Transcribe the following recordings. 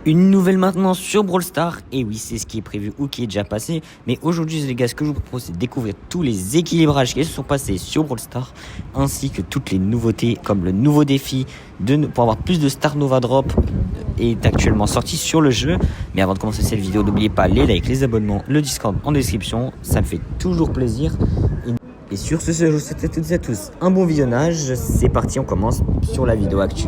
Une nouvelle maintenance sur Brawl Stars, et oui c'est ce qui est prévu ou qui est déjà passé, mais aujourd'hui les gars ce que je vous propose c'est de découvrir tous les équilibrages qui se sont passés sur Brawl Stars, ainsi que toutes les nouveautés comme le nouveau défi pour avoir plus de Star Nova Drop est actuellement sorti sur le jeu. Mais avant de commencer cette vidéo, n'oubliez pas les likes, les abonnements, le Discord en description, ça me fait toujours plaisir. Et sur ce, je vous souhaite à toutes et à tous un bon visionnage, c'est parti, on commence sur la vidéo actu.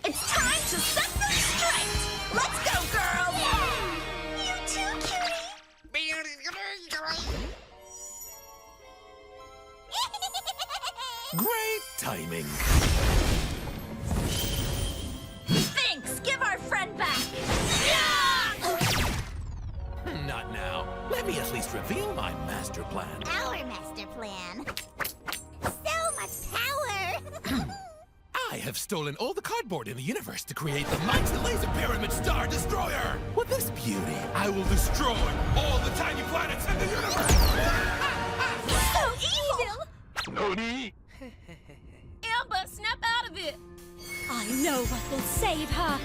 It's time to set them straight! Let's go, girl! Yeah. You too, cutie! Great timing! Thanks! Give our friend back! Not now. Let me at least reveal my master plan. Our master plan. So much power! I have stolen all the cardboard in the universe to create the Mighty Laser Pyramid Star Destroyer! With this beauty, I will destroy all the tiny planets in the universe! So evil! Nani? Amber, snap out of it! I know what will save her.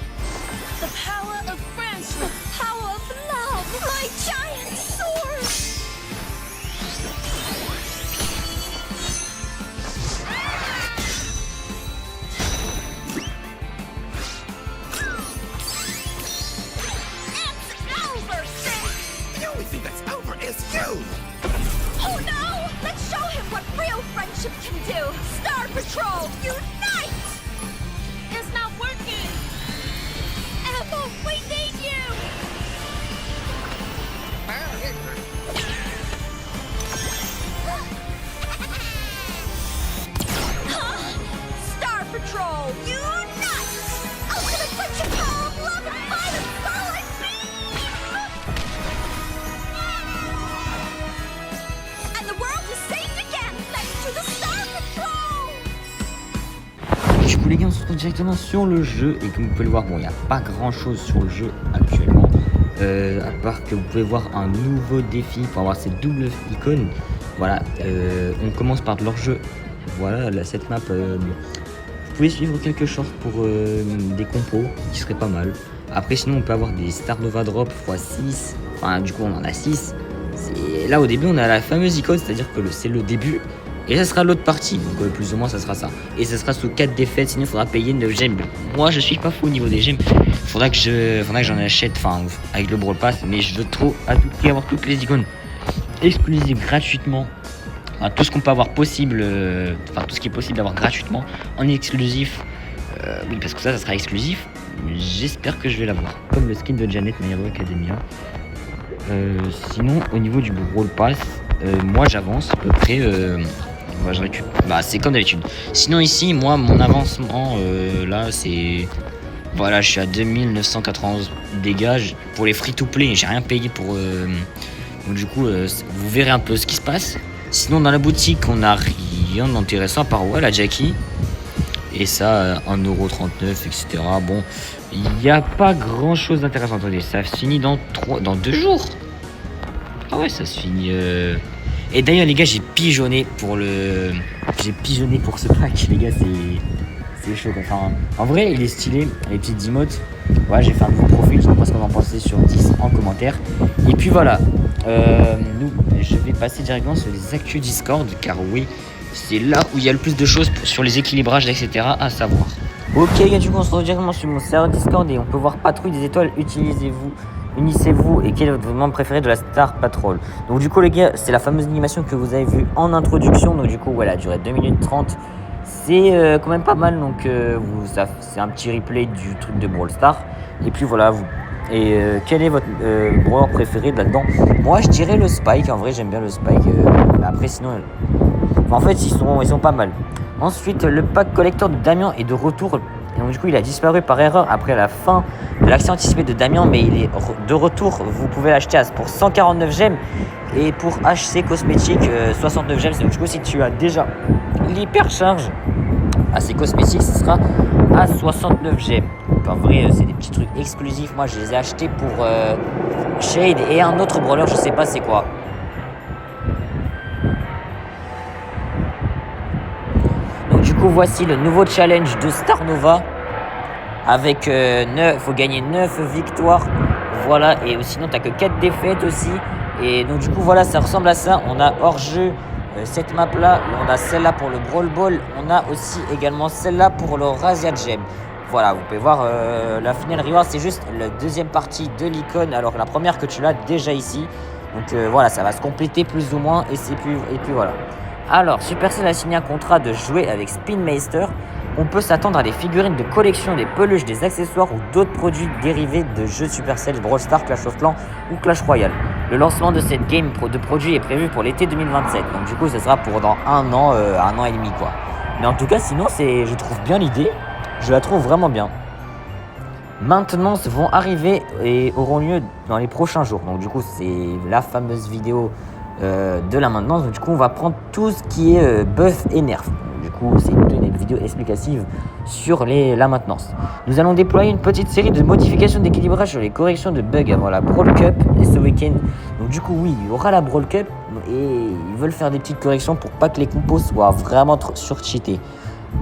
The power of friendship, power of love, my giant sword! The only thing that's over is you! Oh no! Let's show him what real friendship can do! Star Patrol, unite! It's not working! Emma, we need you! Star Patrol, unite! Ultimate friendship power of love and fight and solid beam! And the world is saved again thanks to the Star Patrol! Du coup les gars on se retrouve directement sur le jeu, et comme vous pouvez le voir, bon il n'y a pas grand chose sur le jeu actuellement, à part que vous pouvez voir un nouveau défi pour avoir cette double icône. Voilà, on commence par de leur jeu. Voilà, cette map, vous pouvez suivre quelques shorts pour des compos qui seraient pas mal. Après sinon on peut avoir des Star Nova Drop x6, enfin du coup on en a 6. Là au début on a la fameuse icône, c'est-à-dire que c'est le début. Et ça sera l'autre partie, donc plus ou moins ça sera ça. Et ça sera sous 4 défaites, sinon il faudra payer 9 gemmes. Moi je suis pas fou au niveau des gemmes. Faudra que j'en achète, enfin avec le Brawl Pass, mais je veux trop à tout prix avoir toutes les icônes exclusives gratuitement. Enfin, tout ce qu'on peut avoir possible, enfin tout ce qui est possible d'avoir gratuitement en exclusif. Oui parce que ça sera exclusif. J'espère que je vais l'avoir. Comme le skin de Janet My Hero Academia. Sinon au niveau du Brawl Pass, moi j'avance à peu près. Je récupère. Bah c'est comme d'habitude. Sinon ici moi mon avancement là c'est. Voilà, je suis à 2991 dégâts pour les free to play, j'ai rien payé pour donc du coup vous verrez un peu ce qui se passe. Sinon dans la boutique on a rien d'intéressant à part la Jackie. Et ça 1,39€, etc. Bon, il n'y a pas grand chose d'intéressant. Attendez, ça se finit dans 2 jours. Ah ouais, ça se finit. Et d'ailleurs les gars, j'ai pigeonné pour ce pack, les gars, c'est chaud. Enfin, en vrai, il est stylé, les petites emotes. Voilà, j'ai fait un nouveau profil, je sais pas ce qu'on en pensait sur 10 en commentaire. Et puis voilà, je vais passer directement sur les actus Discord, car oui, c'est là où il y a le plus de choses sur les équilibrages, etc. à savoir. Ok les gars, du coup on se retrouve directement sur mon serveur Discord et on peut voir Patrouille des étoiles, unissez-vous et quel est votre membre préféré de la Star Patrol. Donc du coup les gars, c'est la fameuse animation que vous avez vue en introduction. Donc du coup voilà, elle a duré 2 minutes 30. C'est quand même pas mal, donc c'est un petit replay du truc de Brawl Stars. Et puis voilà, quel est votre brawler préféré là-dedans? Moi je dirais le Spike, en vrai j'aime bien le Spike. Mais après sinon, en fait ils sont pas mal. Ensuite le pack collector de Damien est de retour. Et donc du coup il a disparu par erreur après la fin de l'accès anticipé de Damien, mais il est de retour. Vous pouvez l'acheter pour 149 gemmes et pour HC cosmétique 69 gemmes. Donc du coup si tu as déjà l'hypercharge à ces cosmétiques, ce sera à 69 gemmes. Donc en vrai, c'est des petits trucs exclusifs. Moi, je les ai achetés pour Shade et un autre brawler, je sais pas c'est quoi. Donc du coup, voici le nouveau challenge de Star Nova. Avec faut gagner 9 victoires. Voilà, et sinon t'as que 4 défaites aussi. Et donc du coup voilà, ça ressemble à ça. On a hors jeu cette map là, on a celle-là pour le Brawl Ball. On a aussi également celle-là pour le Razia Gem. Voilà, vous pouvez voir la finale reward, c'est juste la deuxième partie de l'icône. Alors la première que tu l'as déjà ici. Donc voilà, ça va se compléter plus ou moins. Et puis voilà. Alors, Supercell a signé un contrat de jouer avec Spin Meister. On peut s'attendre à des figurines de collection, des peluches, des accessoires ou d'autres produits dérivés de jeux Supercell, Brawl Stars, Clash of Clans ou Clash Royale. Le lancement de cette game de produits est prévu pour l'été 2027. Donc du coup, ce sera pour dans un an et demi quoi. Mais en tout cas, sinon, je trouve bien l'idée. Je la trouve vraiment bien. Maintenances vont arriver et auront lieu dans les prochains jours. Donc du coup, c'est la fameuse vidéo de la maintenance. Donc du coup, on va prendre tout ce qui est buff et nerf. Du coup, c'est une vidéo explicative sur la maintenance. Nous allons déployer une petite série de modifications d'équilibrage sur les corrections de bugs avant la Brawl Cup et ce week-end. Donc du coup, oui, il y aura la Brawl Cup et ils veulent faire des petites corrections pour pas que les compos soient vraiment surcheatés.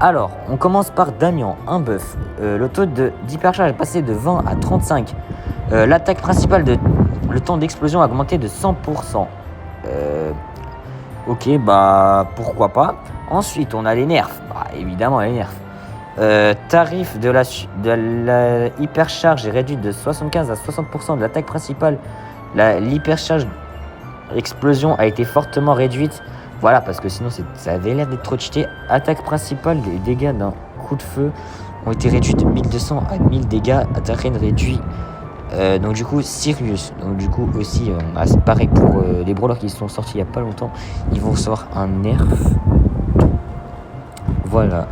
Alors, on commence par Damien, un buff. Le taux d'hypercharge est passé de 20 à 35. L'attaque principale, le temps d'explosion a augmenté de 100%. Ok, bah pourquoi pas. Ensuite, on a les nerfs. Bah, évidemment, les nerfs. Tarif de la hypercharge est réduit de 75 à 60% de l'attaque principale. L'hypercharge explosion a été fortement réduite. Voilà, parce que sinon, ça avait l'air d'être trop cheaté. Attaque principale, les dégâts d'un coup de feu ont été réduits de 1200 à 1000 dégâts. Attaque réduit. Donc du coup Sirius, donc du coup aussi c'est pareil pour les brawlers qui sont sortis il n'y a pas longtemps, ils vont recevoir un nerf. Voilà,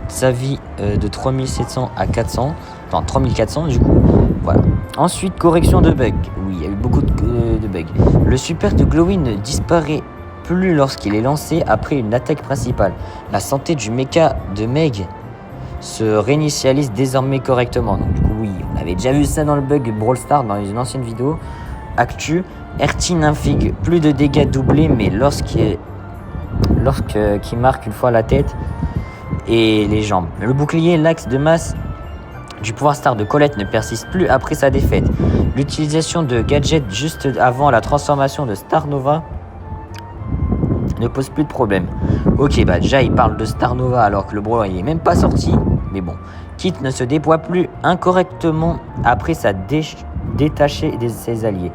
sa vie de 3700 à 400, enfin 3400 du coup, voilà. Ensuite, correction de bugs, oui il y a eu beaucoup de bugs. Le super de Glowy ne disparaît plus lorsqu'il est lancé après une attaque principale. La santé du mecha de Meg se réinitialise désormais correctement. Donc du coup oui, on avait déjà vu ça dans le bug Brawl Stars dans une ancienne vidéo. Actu, Ertine inflige plus de dégâts doublés mais lorsqu'il marque une fois la tête et les jambes. Le bouclier, l'axe de masse du pouvoir star de Colette ne persiste plus après sa défaite. L'utilisation de gadgets juste avant la transformation de Star Nova ne pose plus de problème. Ok, bah déjà il parle de Star Nova alors que le brawler il est même pas sorti. Mais bon, Kit ne se déploie plus incorrectement après sa détaché de ses alliés.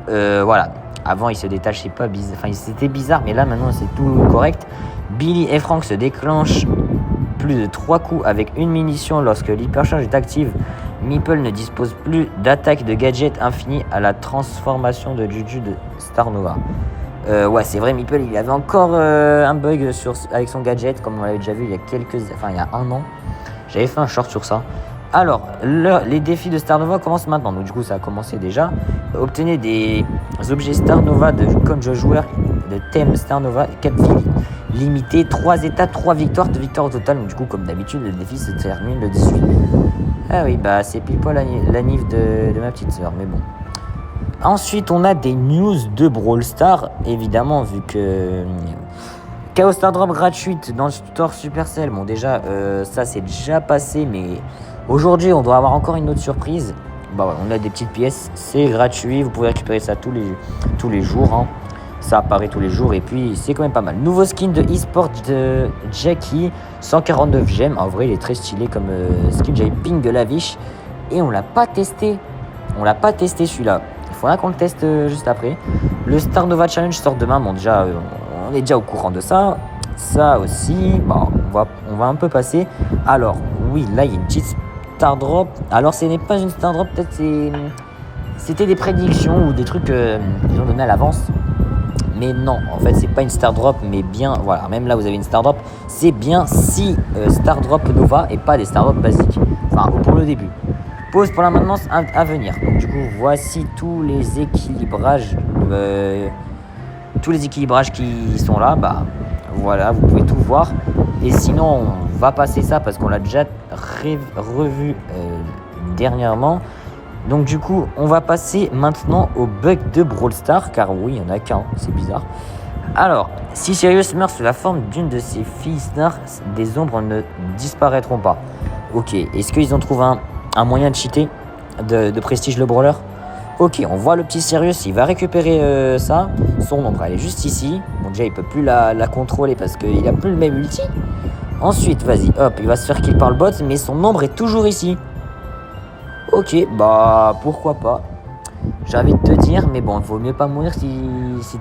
Voilà, avant il se détachait pas bizarre, enfin c'était bizarre mais là maintenant c'est tout correct. Billy et Frank se déclenchent plus de 3 coups avec une munition lorsque l'hypercharge est active. Meeple ne dispose plus d'attaque de gadget infini à la transformation de Juju de Star Nova. Ouais, c'est vrai, Meeple il avait encore un bug avec son gadget, comme on l'avait déjà vu il y a un an. J'avais fait un short sur ça. Alors, les défis de Star Nova commencent maintenant. Donc du coup, ça a commencé déjà. Obtenez des objets Star Nova comme jeu joueur de thème Star Nova, 4 vies limitées, 3 états, 3 victoires, 2 victoires au total. Donc du coup, comme d'habitude, le défi se termine le 18 mai. Ah oui, bah c'est pile poil la nif de ma petite sœur, mais bon. Ensuite, on a des news de Brawl Stars, évidemment, vu que Chaos Star Drop gratuite dans le store Supercell. Bon, déjà, ça c'est déjà passé, mais aujourd'hui, on doit avoir encore une autre surprise. Bah ouais, on a des petites pièces, c'est gratuit, vous pouvez récupérer ça tous les jours. Hein. Ça apparaît tous les jours et puis c'est quand même pas mal. Nouveau skin de e-sport de Jackie, 149 gemmes. En vrai, il est très stylé comme skin. J'avais ping de Lavish et on l'a pas testé. On l'a pas testé celui-là. Il faudra qu'on le teste juste après. Le Star Nova Challenge sort demain. Bon, déjà, on est déjà au courant de ça. Ça aussi, bon, on va un peu passer. Alors, oui, là, il y a une petite Star Drop. Alors, ce n'est pas une Star Drop, peut-être c'était des prédictions ou des trucs qu'ils ont donné à l'avance. Mais non, en fait, c'est pas une Star Drop, mais bien, voilà, même là, vous avez une Star Drop. C'est bien 6 Star Drop Nova et pas des Star Drop basiques. Enfin, pour le début. Pause pour la maintenance à venir. Donc du coup, voici tous les équilibrages qui sont là. Bah voilà, vous pouvez tout voir. Et sinon, on va passer ça parce qu'on l'a déjà revu dernièrement. Donc du coup, on va passer maintenant au bug de Brawl Stars, car oui, il n'y en a qu'un, c'est bizarre. Alors, si Sirius meurt sous la forme d'une de ses filles stars, des ombres ne disparaîtront pas. Ok, est-ce qu'ils ont trouvé un moyen de cheater, de prestige le brawler? Ok, on voit le petit Sirius, il va récupérer ça. Son ombre, elle est juste ici. Bon, déjà, il peut plus la contrôler parce qu'il a plus le même ulti. Ensuite, vas-y, hop, il va se faire kill par le bot, mais son ombre est toujours ici. Ok, bah, pourquoi pas. J'ai envie de te dire, mais bon, il vaut mieux pas mourir si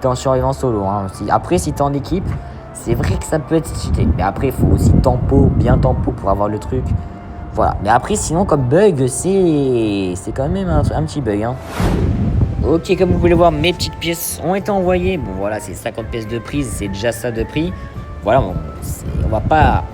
t'es en survivant solo. Hein. Après, si t'es en équipe, c'est vrai que ça peut être cheaté. Mais après, il faut aussi bien tempo pour avoir le truc. Voilà. Mais après, sinon, comme bug, c'est quand même un petit bug. Hein. Ok, comme vous pouvez le voir, mes petites pièces ont été envoyées. Bon, voilà, c'est 50 pièces de prise, c'est déjà ça de prix. Voilà, on va pas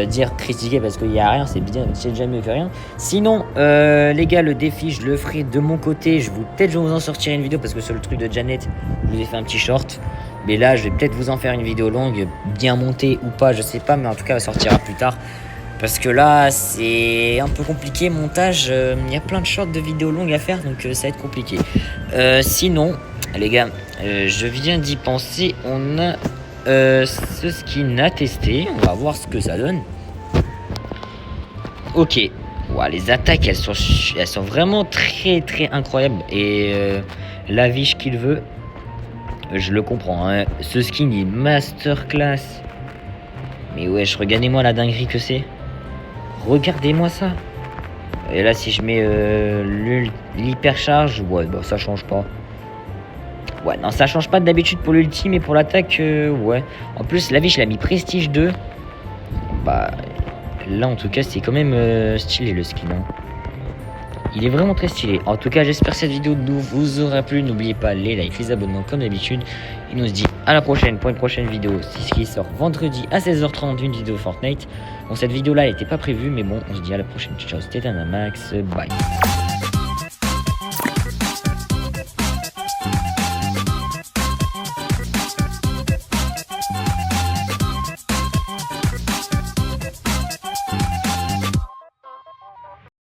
dire critiquer parce qu'il n'y a rien, c'est déjà mieux que rien. Sinon, les gars, le défi, je le ferai de mon côté. Peut-être je vais vous en sortir une vidéo parce que sur le truc de Janet, je vous ai fait un petit short. Mais là, je vais peut-être vous en faire une vidéo longue, bien montée ou pas, je sais pas, mais en tout cas, elle sortira plus tard. Parce que là, c'est un peu compliqué, montage, il y a plein de shorts de vidéos longues à faire, donc ça va être compliqué. Sinon, les gars, je viens d'y penser, on a ce skin à tester, on va voir ce que ça donne. Ok, ouais, les attaques, elles sont vraiment très très incroyables, et la viche qu'il veut, je le comprends, hein. Ce skin est masterclass. Mais wesh, regardez-moi la dinguerie que c'est. Regardez-moi ça. Et là, si je mets l'hypercharge, ouais, bah ça change pas. Ouais, non, ça change pas d'habitude pour l'ulti, mais pour l'attaque, ouais. En plus, la viche, il a mis Prestige 2. Bah, là, en tout cas, c'est quand même stylé le skin. Hein. Il est vraiment très stylé. En tout cas, j'espère que cette vidéo vous aura plu. N'oubliez pas les likes, les abonnements comme d'habitude. Et nous on se dit à la prochaine pour une prochaine vidéo. C'est ce qui sort vendredi à 16h30, une vidéo Fortnite. Bon, cette vidéo là elle n'était pas prévue, mais bon, on se dit à la prochaine. Ciao, c'était Dynamax. Bye.